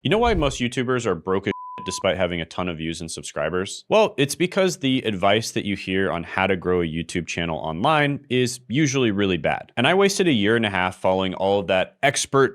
You know why most YouTubers are broke as shit despite having a ton of views and subscribers? Well, it's because the advice that you hear on how to grow a YouTube channel online is usually really bad. And I wasted a year and a half following all of that expert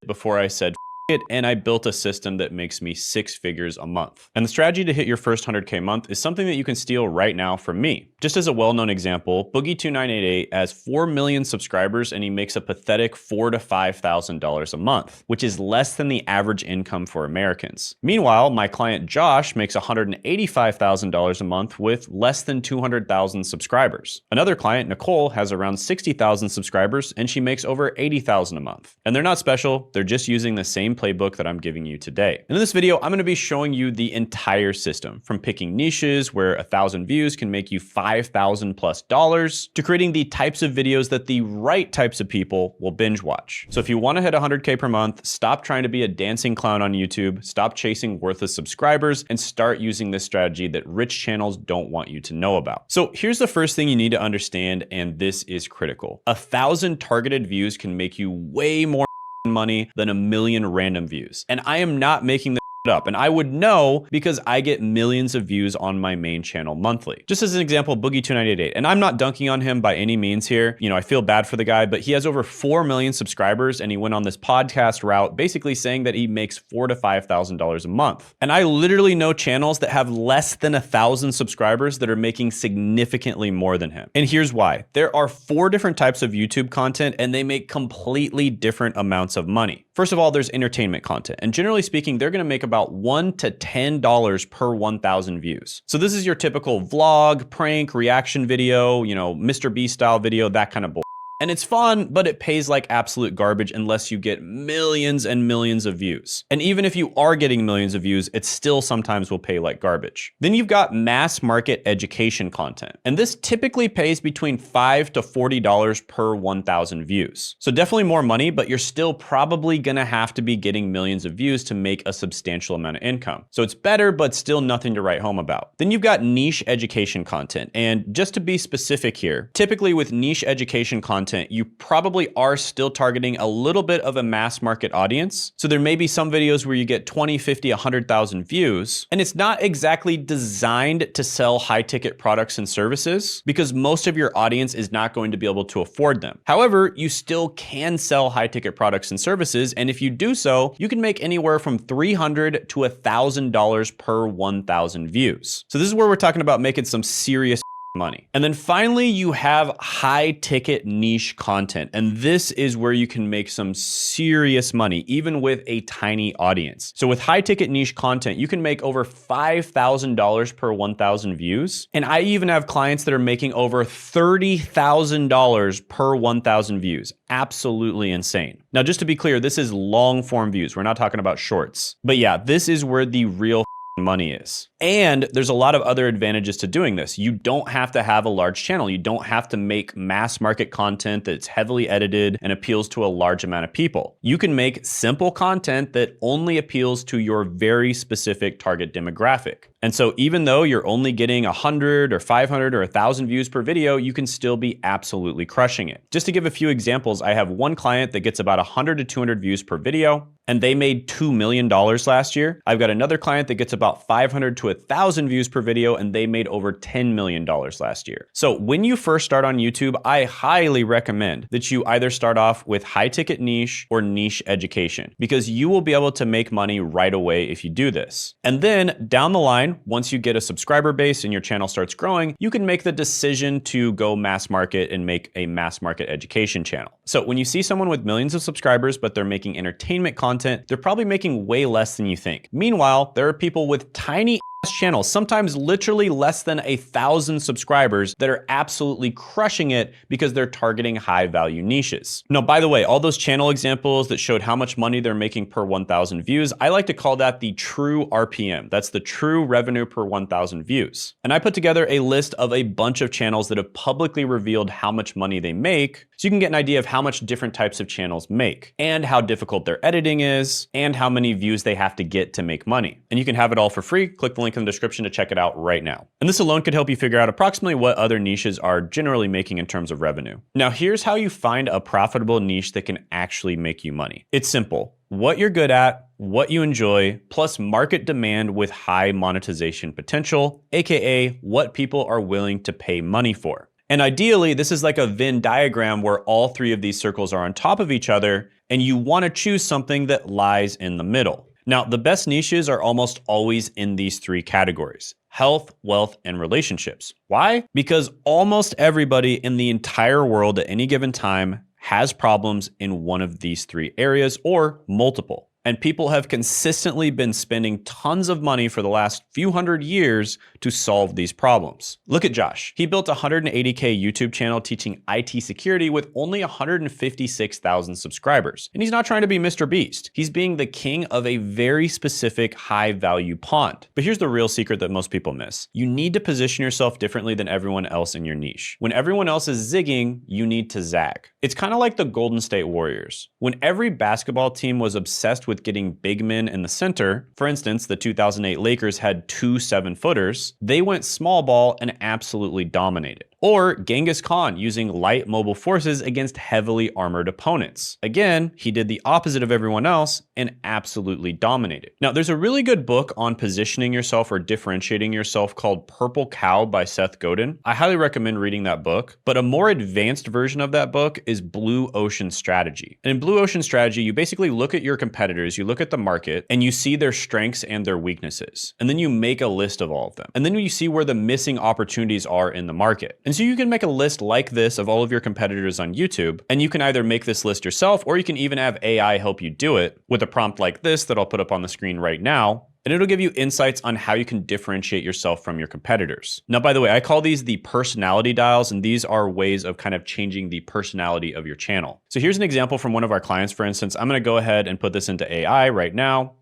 before I said it, and I built a system that makes me 6 figures a month. And the strategy to hit your first 100K month is something that you can steal right now from me. Just as a well-known example, Boogie2988 has 4 million subscribers and he makes a pathetic $4,000 to $5,000 a month, which is less than the average income for Americans. Meanwhile, my client Josh makes $185,000 a month with less than 200,000 subscribers. Another client, Nicole, has around 60,000 subscribers and she makes over 80,000 a month. And they're not special, they're just using the same playbook that I'm giving you today. And in this video, I'm going to be showing you the entire system, from picking niches where 1,000 views can make you $5,000 plus to creating the types of videos that the right types of people will binge watch. So if you want to hit 100K per month, stop trying to be a dancing clown on YouTube, stop chasing worthless subscribers, and start using this strategy that rich channels don't want you to know about. So here's the first thing you need to understand, and this is critical. 1,000 targeted views can make you way more money than 1 million random views. And I am not making this up, and I would know because I get millions of views on my main channel monthly. Just as an example, Boogie2988, and I'm not dunking on him by any means here. You know, I feel bad for the guy, but he has over 4 million subscribers and he went on this podcast route basically saying that he makes $4,000 to $5,000 a month. And I literally know channels that have less than 1,000 subscribers that are making significantly more than him. And here's why. There are 4 different types of YouTube content and they make completely different amounts of money. First of all, there's entertainment content. And generally speaking, they're going to make about $1 to $10 per 1,000 views. So this is your typical vlog, prank, reaction video, you know, Mr. Beast style video, that kind of bull. And it's fun, but it pays like absolute garbage unless you get millions and millions of views. And even if you are getting millions of views, it still sometimes will pay like garbage. Then you've got mass market education content. And this typically pays between $5 to $40 per 1,000 views. So definitely more money, but you're still probably gonna have to be getting millions of views to make a substantial amount of income. So it's better, but still nothing to write home about. Then you've got niche education content. And just to be specific here, typically with niche education content, you probably are still targeting a little bit of a mass market audience. So there may be some videos where you get 20, 50, 100,000 views, and it's not exactly designed to sell high ticket products and services because most of your audience is not going to be able to afford them. However, you still can sell high ticket products and services. And if you do so, you can make anywhere from $300 to $1,000 per 1,000 views. So this is where we're talking about making some serious money. And then finally, you have high ticket niche content. And this is where you can make some serious money, even with a tiny audience. So with high ticket niche content, you can make over $5,000 per 1,000 views. And I even have clients that are making over $30,000 per 1,000 views. Absolutely insane. Now, just to be clear, this is long form views. We're not talking about shorts. But yeah, this is where the real money is. And there's a lot of other advantages to doing this. You don't have to have a large channel. You don't have to make mass market content that's heavily edited and appeals to a large amount of people. You can make simple content that only appeals to your very specific target demographic. And so even though you're only getting 100 or 500 or 1,000 views per video, you can still be absolutely crushing it. Just to give a few examples, I have one client that gets about 100 to 200 views per video, and they made $2 million last year. I've got another client that gets about 500 to 1,000 views per video, and they made over $10 million last year. So when you first start on YouTube, I highly recommend that you either start off with high ticket niche or niche education, because you will be able to make money right away if you do this. And then down the line, once you get a subscriber base and your channel starts growing, you can make the decision to go mass market and make a mass market education channel. So when you see someone with millions of subscribers, but they're making entertainment content, they're probably making way less than you think. Meanwhile, there are people with tiny channels, sometimes literally less than 1,000 subscribers, that are absolutely crushing it because they're targeting high value niches. Now, by the way, all those channel examples that showed how much money they're making per 1,000 views, I like to call that the true RPM. That's the true revenue per 1,000 views. And I put together a list of a bunch of channels that have publicly revealed how much money they make, so you can get an idea of how much different types of channels make, and how difficult their editing is, and how many views they have to get to make money. And you can have it all for free. Click the link link in the description to check it out right now. And this alone could help you figure out approximately what other niches are generally making in terms of revenue. Now, here's how you find a profitable niche that can actually make you money. It's simple. What you're good at, what you enjoy, plus market demand with high monetization potential, aka what people are willing to pay money for. And ideally, this is like a Venn diagram where all three of these circles are on top of each other, and you want to choose something that lies in the middle. Now, the best niches are almost always in these three categories: health, wealth, and relationships. Why? Because almost everybody in the entire world at any given time has problems in one of these three areas or multiple. And people have consistently been spending tons of money for the last few hundred years to solve these problems. Look at Josh. He built a 180K YouTube channel teaching IT security with only 156,000 subscribers. And he's not trying to be Mr. Beast. He's being the king of a very specific high value pond. But here's the real secret that most people miss. You need to position yourself differently than everyone else in your niche. When everyone else is zigging, you need to zag. It's kind of like the Golden State Warriors. When every basketball team was obsessed with getting big men in the center, for instance, the 2008 Lakers had 2 7-footers, they went small ball and absolutely dominated. Or Genghis Khan using light mobile forces against heavily armored opponents. Again, he did the opposite of everyone else and absolutely dominated. Now, there's a really good book on positioning yourself or differentiating yourself called Purple Cow by Seth Godin. I highly recommend reading that book, but a more advanced version of that book is Blue Ocean Strategy. And in Blue Ocean Strategy, you basically look at your competitors, you look at the market, and you see their strengths and their weaknesses. And then you make a list of all of them. And then you see where the missing opportunities are in the market. And so you can make a list like this of all of your competitors on YouTube, and you can either make this list yourself, or you can even have AI help you do it with a prompt like this that I'll put up on the screen right now. And it'll give you insights on how you can differentiate yourself from your competitors. Now, by the way, I call these the personality dials, and these are ways of kind of changing the personality of your channel. So here's an example from one of our clients, for instance. I'm gonna go ahead and put this into AI right now.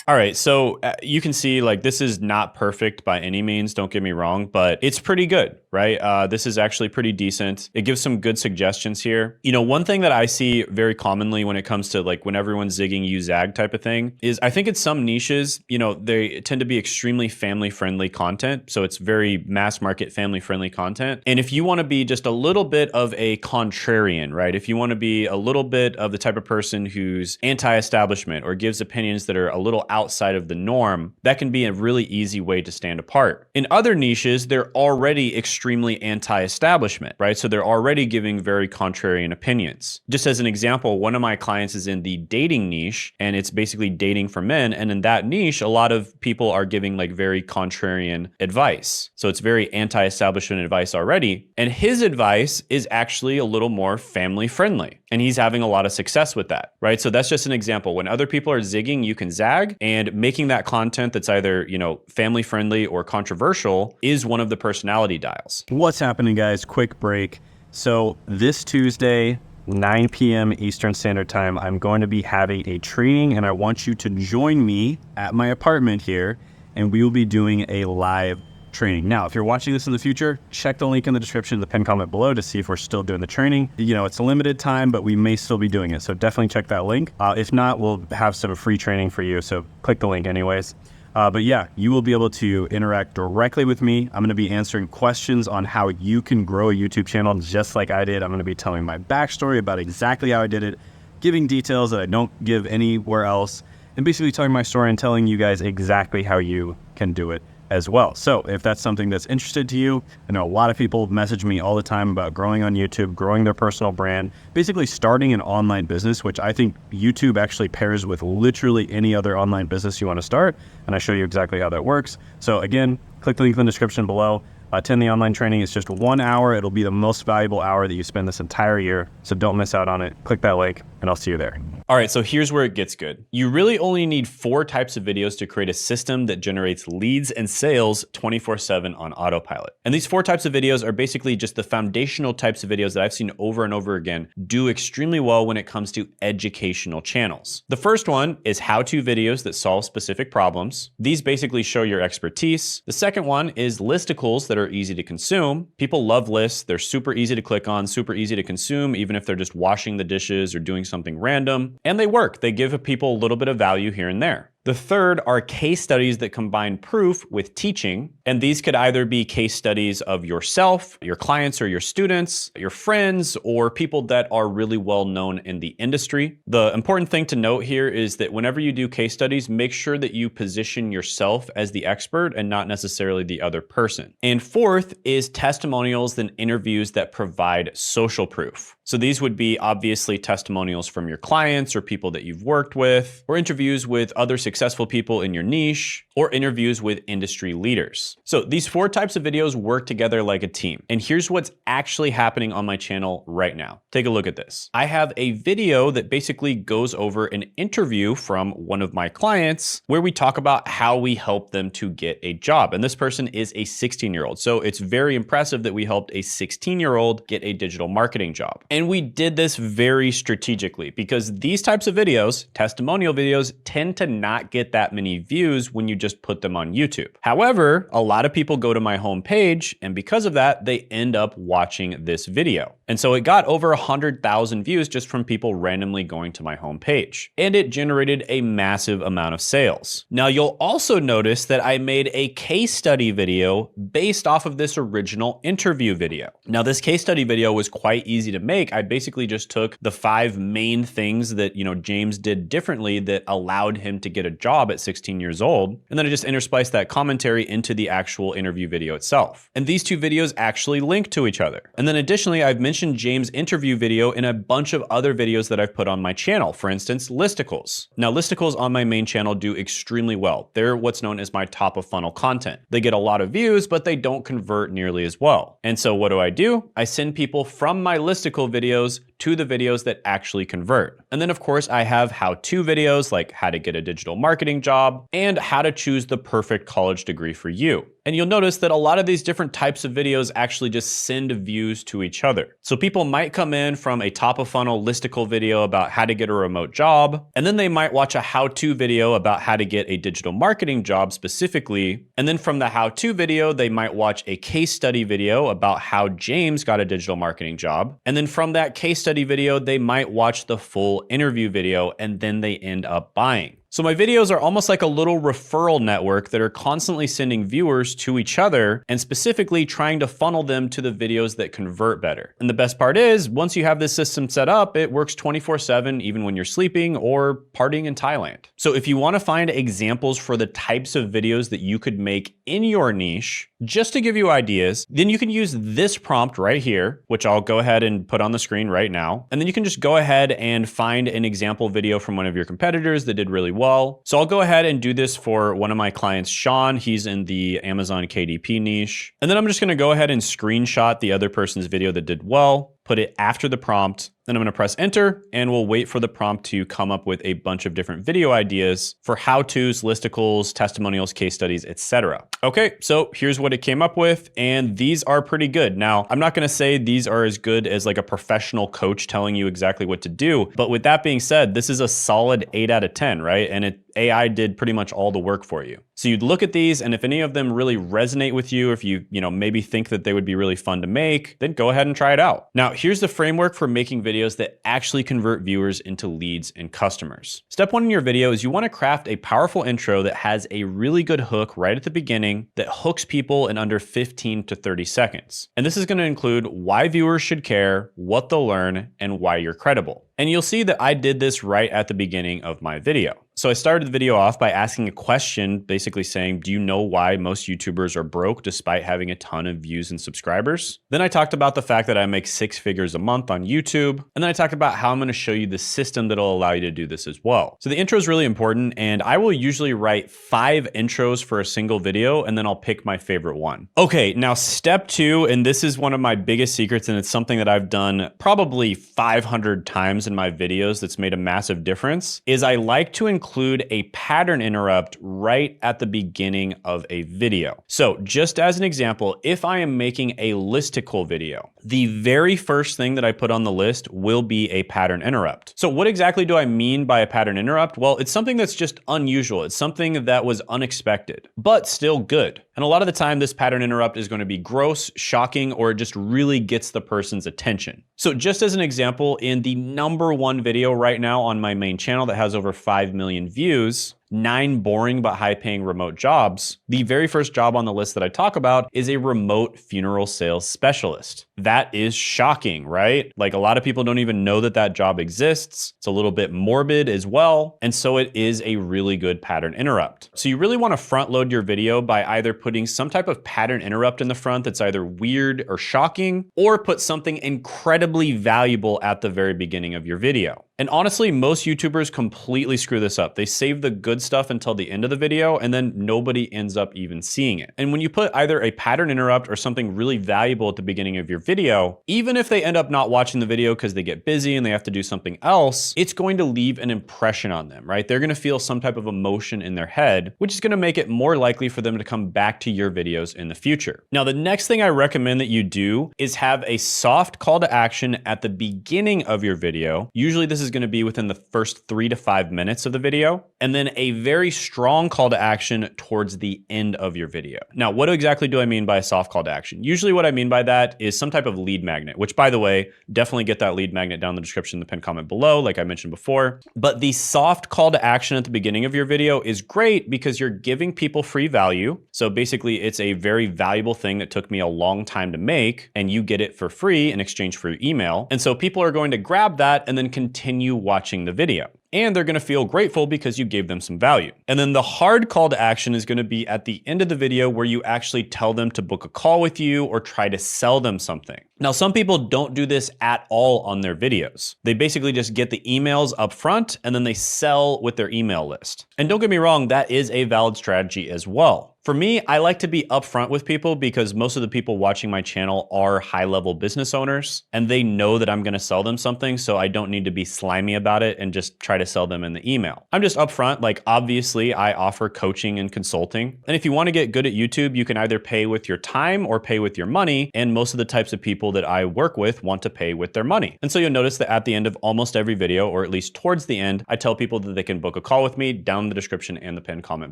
All right, so you can see like this is not perfect by any means, don't get me wrong, but it's pretty good, right? This is actually pretty decent. It gives some good suggestions here. You know, one thing that I see very commonly when it comes to like when everyone's zigging, you zag type of thing is I think in some niches, you know, they tend to be extremely family friendly content. So it's very mass market family friendly content. And if you want to be just a little bit of a contrarian, right? If you want to be a little bit of the type of person who's anti-establishment or gives opinions that are a little outside of the norm, that can be a really easy way to stand apart. In other niches, they're already extremely anti-establishment, right? So they're already giving very contrarian opinions. Just as an example, one of my clients is in the dating niche, and it's basically dating for men. And in that niche, a lot of people are giving like very contrarian advice. So it's very anti-establishment advice already. And his advice is actually a little more family friendly. And he's having a lot of success with that, right? So that's just an example. When other people are zigging, you can zag, and making that content that's either, you know, family friendly or controversial is one of the personality dials. What's happening, guys? Quick break. So this Tuesday, 9 p.m. Eastern Standard Time, I'm going to be having a training, and I want you to join me at my apartment here, and we will be doing a live training. Now, if you're watching this in the future, check the link in the description, the pinned comment below to see if we're still doing the training. You know, it's a limited time, but we may still be doing it. So definitely check that link. If not, we'll have some free training for you. So click the link anyways. But yeah, you will be able to interact directly with me. I'm going to be answering questions on how you can grow a YouTube channel just like I did. I'm going to be telling my backstory about exactly how I did it, giving details that I don't give anywhere else, and basically telling my story and telling you guys exactly how you can do it as well. So if that's something that's interested to you, I know a lot of people message me all the time about growing on YouTube, growing their personal brand, basically starting an online business, which I think YouTube actually pairs with literally any other online business you want to start. And I show you exactly how that works. So again, click the link in the description below. Attend the online training. It's just 1 hour. It'll be the most valuable hour that you spend this entire year. So don't miss out on it. Click that link and I'll see you there. All right, so here's where it gets good. You really only need 4 types of videos to create a system that generates leads and sales 24/7 on autopilot. And these 4 types of videos are basically just the foundational types of videos that I've seen over and over again do extremely well when it comes to educational channels. The first one is how-to videos that solve specific problems. These basically show your expertise. The second one is listicles that are easy to consume. People love lists. They're super easy to click on, super easy to consume, even if they're just washing the dishes or doing something random. And they work. They give people a little bit of value here and there. The third are case studies that combine proof with teaching. And these could either be case studies of yourself, your clients or your students, your friends, or people that are really well known in the industry. The important thing to note here is that whenever you do case studies, make sure that you position yourself as the expert and not necessarily the other person. And fourth is testimonials and interviews that provide social proof. So these would be obviously testimonials from your clients or people that you've worked with, or interviews with other successful people in your niche, or interviews with industry leaders. So these 4 types of videos work together like a team. And here's what's actually happening on my channel right now. Take a look at this. I have a video that basically goes over an interview from one of my clients where we talk about how we help them to get a job. And this person is a 16-year-old. So it's very impressive that we helped a 16-year-old get a digital marketing job. And we did this very strategically because these types of videos, testimonial videos, tend to not get that many views when you just put them on YouTube. However, a lot of people go to my homepage, and because of that, they end up watching this video. And so it got over 100,000 views just from people randomly going to my homepage. And it generated a massive amount of sales. Now, you'll also notice that I made a case study video based off of this original interview video. Now, this case study video was quite easy to make. I basically just took the 5 main things that, James did differently that allowed him to get a job at 16 years old. And then I just interspliced that commentary into the actual interview video itself. And these 2 videos actually link to each other. And then additionally, I've mentioned James' interview video in a bunch of other videos that I've put on my channel. For instance, listicles. Now, listicles on my main channel do extremely well. They're what's known as my top of funnel content. They get a lot of views, but they don't convert nearly as well. And so what do? I send people from my listicle videos to the videos that actually convert. And then of course I have how-to videos like how to get a digital marketing job and how to choose the perfect college degree for you. And you'll notice that a lot of these different types of videos actually just send views to each other. So people might come in from a top of funnel listicle video about how to get a remote job, and then they might watch a how-to video about how to get a digital marketing job specifically. And then from the how-to video, they might watch a case study video about how James got a digital marketing job. And then from that case study video, they might watch the full interview video, and then they end up buying. So my videos are almost like a little referral network that are constantly sending viewers to each other and specifically trying to funnel them to the videos that convert better. And the best part is, once you have this system set up, it works 24/7, even when you're sleeping or partying in Thailand. So if you want to find examples for the types of videos that you could make in your niche, just to give you ideas, then you can use this prompt right here, which I'll go ahead and put on the screen right now. And then you can just go ahead and find an example video from one of your competitors that did really well. So I'll go ahead and do this for one of my clients, Sean. He's in the Amazon KDP niche. And then I'm just going to go ahead and screenshot the other person's video that did well, put it after the prompt. Then I'm going to press enter and we'll wait for the prompt to come up with a bunch of different video ideas for how-tos, listicles, testimonials, case studies, etc. Okay, so here's what it came up with, and these are pretty good. Now, I'm not going to say these are as good as like a professional coach telling you exactly what to do, but with that being said, this is a solid 8 out of 10, right? And AI did pretty much all the work for you. So you'd look at these, and if any of them really resonate with you, if you maybe think that they would be really fun to make, then go ahead and try it out. Now, here's the framework for making videos that actually convert viewers into leads and customers. Step 1 in your video is you want to craft a powerful intro that has a really good hook right at the beginning that hooks people in under 15 to 30 seconds. And this is going to include why viewers should care, what they'll learn, and why you're credible. And you'll see that I did this right at the beginning of my video. So I started the video off by asking a question, basically saying, do you know why most YouTubers are broke despite having a ton of views and subscribers? Then I talked about the fact that I make 6 figures a month on YouTube. And then I talked about how I'm going to show you the system that'll allow you to do this as well. So the intro is really important, and I will usually write 5 intros for a single video, and then I'll pick my favorite one. Okay, now step 2, and this is one of my biggest secrets, and it's something that I've done probably 500 times in my videos that's made a massive difference, is I like to include a pattern interrupt right at the beginning of a video. So just as an example, if I am making a listicle video, the very first thing that I put on the list will be a pattern interrupt. So what exactly do I mean by a pattern interrupt? Well, it's something that's just unusual. It's something that was unexpected, but still good. And a lot of the time, this pattern interrupt is going to be gross, shocking, or it just really gets the person's attention. So just as an example, in the #1 video right now on my main channel that has over 5 million views, 9 boring but high paying remote jobs, the very first job on the list that I talk about is a remote funeral sales specialist. That is shocking, right? Like a lot of people don't even know that that job exists. It's a little bit morbid as well. And so it is a really good pattern interrupt. So you really want to front load your video by either putting some type of pattern interrupt in the front that's either weird or shocking, or put something incredibly valuable at the very beginning of your video. And honestly, most YouTubers completely screw this up. They save the good stuff until the end of the video, and then nobody ends up even seeing it. And when you put either a pattern interrupt or something really valuable at the beginning of your video, even if they end up not watching the video because they get busy and they have to do something else, it's going to leave an impression on them, right? They're gonna feel some type of emotion in their head, which is gonna make it more likely for them to come back to your videos in the future. Now, the next thing I recommend that you do is have a soft call to action at the beginning of your video. Usually this is going to be within the first 3 to 5 minutes of the video, and then a very strong call to action towards the end of your video. Now, what exactly do I mean by a soft call to action? Usually what I mean by that is some type of lead magnet, which by the way, definitely get that lead magnet down in the description in the pinned comment below, like I mentioned before. But the soft call to action at the beginning of your video is great because you're giving people free value. So basically it's a very valuable thing that took me a long time to make, and you get it for free in exchange for your email. And so people are going to grab that and then continue watching the video. And they're gonna feel grateful because you gave them some value. And then the hard call to action is gonna be at the end of the video where you actually tell them to book a call with you or try to sell them something. Now, some people don't do this at all on their videos. They basically just get the emails up front and then they sell with their email list. And don't get me wrong, that is a valid strategy as well. For me, I like to be upfront with people because most of the people watching my channel are high-level business owners and they know that I'm gonna sell them something, so I don't need to be slimy about it and just try to sell them in the email. I'm just upfront, like obviously I offer coaching and consulting. And if you wanna get good at YouTube, you can either pay with your time or pay with your money. And most of the types of people that I work with want to pay with their money. And so you'll notice that at the end of almost every video, or at least towards the end, I tell people that they can book a call with me down in the description and the pinned comment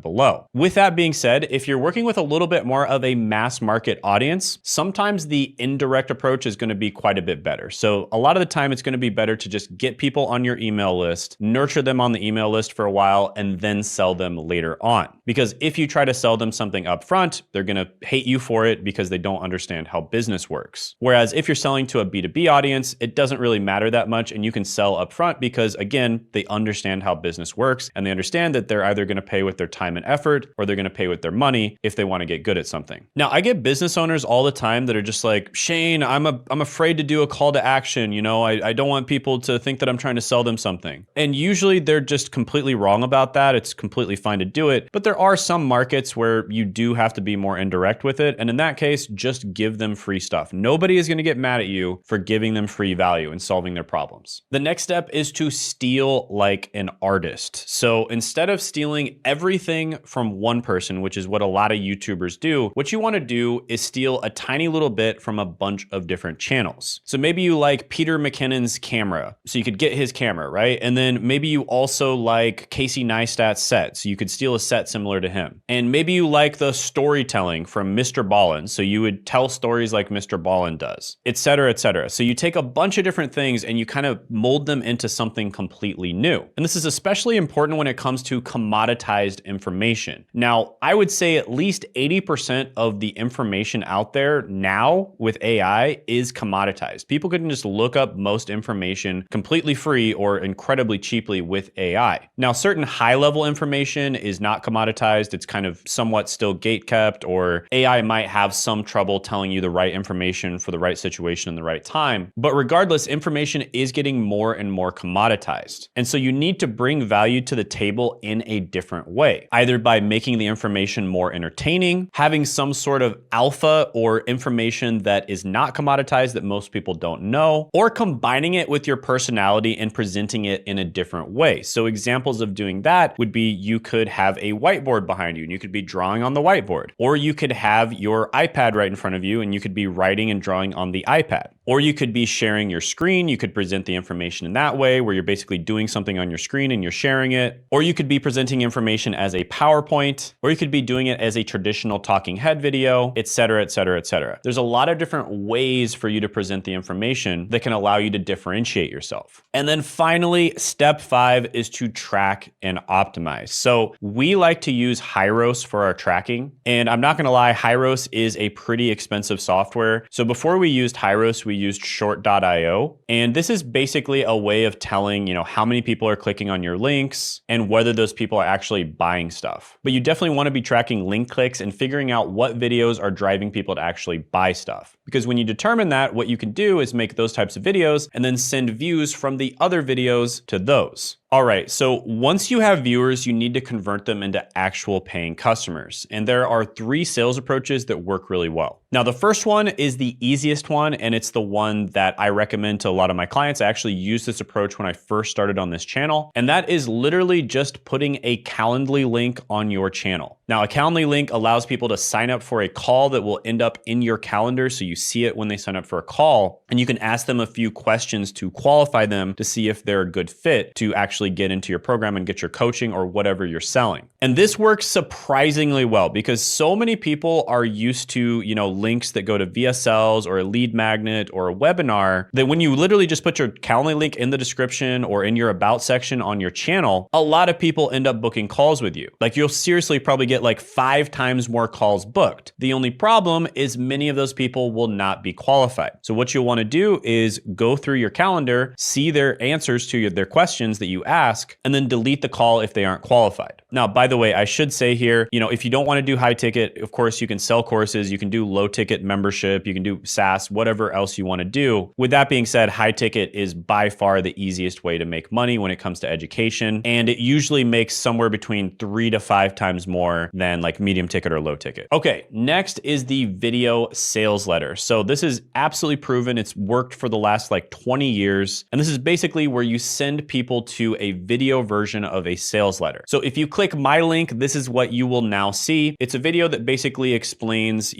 below. With that being said, if you're working with a little bit more of a mass market audience, sometimes the indirect approach is gonna be quite a bit better. So a lot of the time it's gonna be better to just get people on your email list, nurture them on the email list for a while, and then sell them later on. Because if you try to sell them something up front, they're gonna hate you for it because they don't understand how business works. Whereas if you're selling to a B2B audience, it doesn't really matter that much and you can sell up front because again, they understand how business works and they understand that they're either gonna pay with their time and effort or they're gonna pay with their money if they want to get good at something. Now, I get business owners all the time that are just like, Shane, I'm afraid to do a call to action. You know, I don't want people to think that I'm trying to sell them something. And usually they're just completely wrong about that. It's completely fine to do it. But there are some markets where you do have to be more indirect with it. And in that case, just give them free stuff. Nobody is going to get mad at you for giving them free value and solving their problems. The next step is to steal like an artist. So instead of stealing everything from one person, which is what a lot of YouTubers do, what you want to do is steal a tiny little bit from a bunch of different channels. So maybe you like Peter McKinnon's camera, so you could get his camera, right? And then maybe you also like Casey Neistat's set, so you could steal a set similar to him. And maybe you like the storytelling from Mr. Ballin, so you would tell stories like Mr. Ballin does, et cetera, et cetera. So you take a bunch of different things and you kind of mold them into something completely new. And this is especially important when it comes to commoditized information. Now, I would say at least 80% of the information out there now with AI is commoditized. People can just look up most information completely free or incredibly cheaply with AI. Now, certain high-level information is not commoditized. It's kind of somewhat still gate-kept, or AI might have some trouble telling you the right information for the right situation in the right time. But regardless, information is getting more and more commoditized. And so you need to bring value to the table in a different way, either by making the information more entertaining, having some sort of alpha or information that is not commoditized that most people don't know, or combining it with your personality and presenting it in a different way. So examples of doing that would be you could have a whiteboard behind you and you could be drawing on the whiteboard, or you could have your iPad right in front of you and you could be writing and drawing on the iPad. Or you could be sharing your screen. You could present the information in that way where you're basically doing something on your screen and you're sharing it. Or you could be presenting information as a PowerPoint, or you could be doing it as a traditional talking head video, et cetera, et cetera, et cetera. There's a lot of different ways for you to present the information that can allow you to differentiate yourself. And then finally, step 5 is to track and optimize. So we like to use Hyros for our tracking. And I'm not gonna lie, Hyros is a pretty expensive software. So before we used Hyros, we used short.io. And this is basically a way of telling, how many people are clicking on your links and whether those people are actually buying stuff. But you definitely want to be tracking link clicks and figuring out what videos are driving people to actually buy stuff. Because when you determine that, what you can do is make those types of videos and then send views from the other videos to those. All right, so once you have viewers, you need to convert them into actual paying customers. And there are 3 sales approaches that work really well. Now, the first one is the easiest one, and it's the one that I recommend to a lot of my clients. I actually used this approach when I first started on this channel, and that is literally just putting a Calendly link on your channel. Now, a Calendly link allows people to sign up for a call that will end up in your calendar, so you see it when they sign up for a call, and you can ask them a few questions to qualify them to see if they're a good fit to actually get into your program and get your coaching or whatever you're selling. And this works surprisingly well because so many people are used to, links that go to VSLs or a lead magnet or a webinar that when you literally just put your Calendly link in the description or in your about section on your channel, a lot of people end up booking calls with you. Like you'll seriously probably get like 5 times more calls booked. The only problem is many of those people will not be qualified. So what you'll want to do is go through your calendar, see their answers to their questions that you ask, and then delete the call if they aren't qualified. Now, by the way, I should say here, if you don't want to do high ticket, of course, you can sell courses, you can do low ticket membership, you can do SaaS, whatever else you want to do. With that being said, high ticket is by far the easiest way to make money when it comes to education. And it usually makes somewhere between 3 to 5 times more than like medium ticket or low ticket. Okay, next is the video sales letter. So this is absolutely proven. It's worked for the last like 20 years. And this is basically where you send people to a video version of a sales letter. So if you click my link, this is what you will now see. It's a video that basically explains,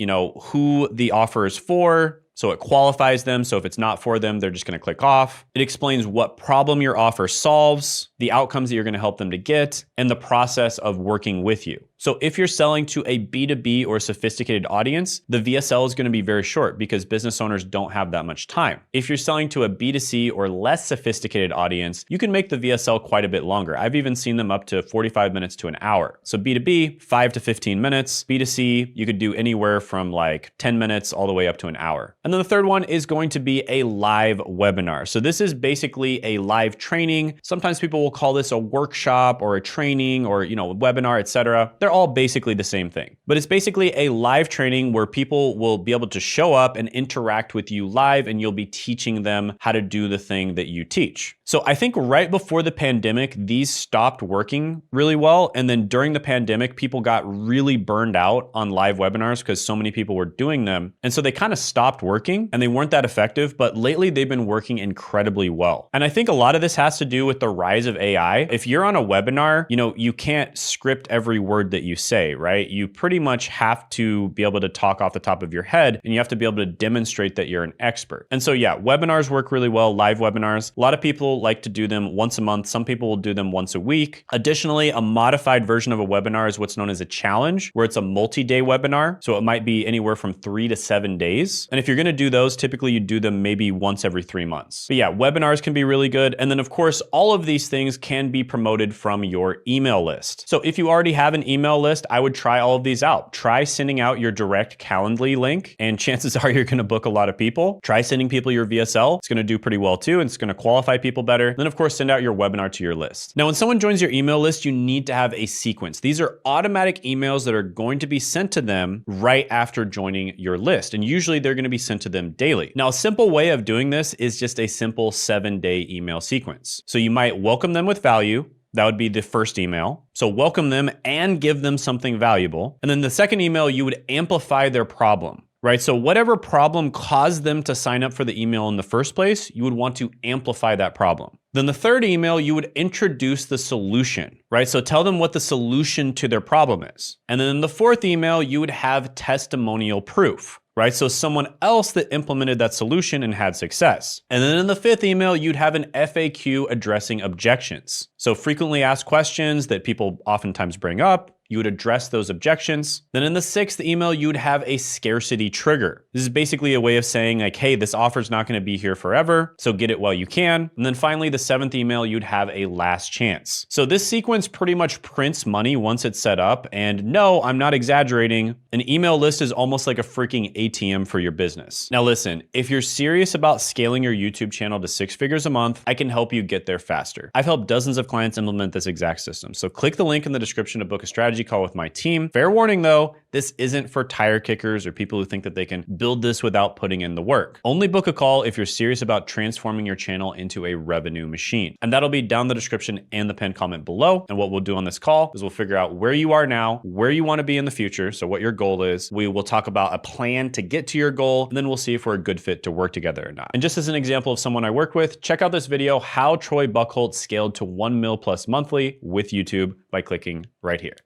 who the offer is for. So it qualifies them. So if it's not for them, they're just going to click off. It explains what problem your offer solves, the outcomes that you're going to help them to get, and the process of working with you. So if you're selling to a B2B or sophisticated audience, the VSL is going to be very short because business owners don't have that much time. If you're selling to a B2C or less sophisticated audience, you can make the VSL quite a bit longer. I've even seen them up to 45 minutes to an hour. So B2B, 5 to 15 minutes. B2C, you could do anywhere from like 10 minutes all the way up to an hour. And then the third one is going to be a live webinar. So this is basically a live training. Sometimes people will call this a workshop or a training or, a webinar, etc. They're all basically the same thing. But it's basically a live training where people will be able to show up and interact with you live, and you'll be teaching them how to do the thing that you teach. So I think right before the pandemic, these stopped working really well. And then during the pandemic, people got really burned out on live webinars because so many people were doing them. And so they kind of stopped working and they weren't that effective. But lately they've been working incredibly well. And I think a lot of this has to do with the rise of AI. If you're on a webinar, you can't script every word that you say, right? You pretty much have to be able to talk off the top of your head, and you have to be able to demonstrate that you're an expert. And so yeah, webinars work really well, live webinars. A lot of people like to do them once a month. Some people will do them once a week. Additionally, a modified version of a webinar is what's known as a challenge, where it's a multi-day webinar. So it might be anywhere from 3 to 7 days. And if you're going to do those, typically you do them maybe once every 3 months. But yeah, webinars can be really good. And then of course, all of these things can be promoted from your email list. So if you already have an email list, I would try all of these out. Try sending out your direct Calendly link, and chances are you're going to book a lot of people. Try sending people your VSL. It's going to do pretty well too, and it's going to qualify people better. Then of course, send out your webinar to your list. Now, when someone joins your email list, you need to have a sequence. These are automatic emails that are going to be sent to them right after joining your list. And usually they're going to be sent to them daily. Now, a simple way of doing this is just a simple 7-day email sequence. So you might welcome them with value. That would be the first email. So welcome them and give them something valuable. And then the second email, you would amplify their problem, right? So whatever problem caused them to sign up for the email in the first place, you would want to amplify that problem. Then the third email, you would introduce the solution, right? So tell them what the solution to their problem is. And then in the fourth email, you would have testimonial proof. right? So someone else that implemented that solution and had success. And then in the 5th email, you'd have an FAQ addressing objections. So frequently asked questions that people oftentimes bring up, you would address those objections. Then in the 6th email, you would have a scarcity trigger. This is basically a way of saying like, hey, this offer's not gonna be here forever, so get it while you can. And then finally, the 7th email, you'd have a last chance. So this sequence pretty much prints money once it's set up. And no, I'm not exaggerating. An email list is almost like a freaking ATM for your business. Now listen, if you're serious about scaling your YouTube channel to 6 figures a month, I can help you get there faster. I've helped dozens of clients implement this exact system. So click the link in the description to book a strategy call with my team. Fair warning though, this isn't for tire kickers or people who think that they can build this without putting in the work. Only book a call if you're serious about transforming your channel into a revenue machine. And that'll be down in the description and the pinned comment below. And what we'll do on this call is we'll figure out where you are now, where you want to be in the future, so what your goal is. We will talk about a plan to get to your goal, and then we'll see if we're a good fit to work together or not. And just as an example of someone I work with, check out this video, how Troy Buckholt scaled to 1 mil plus monthly with YouTube by clicking right here.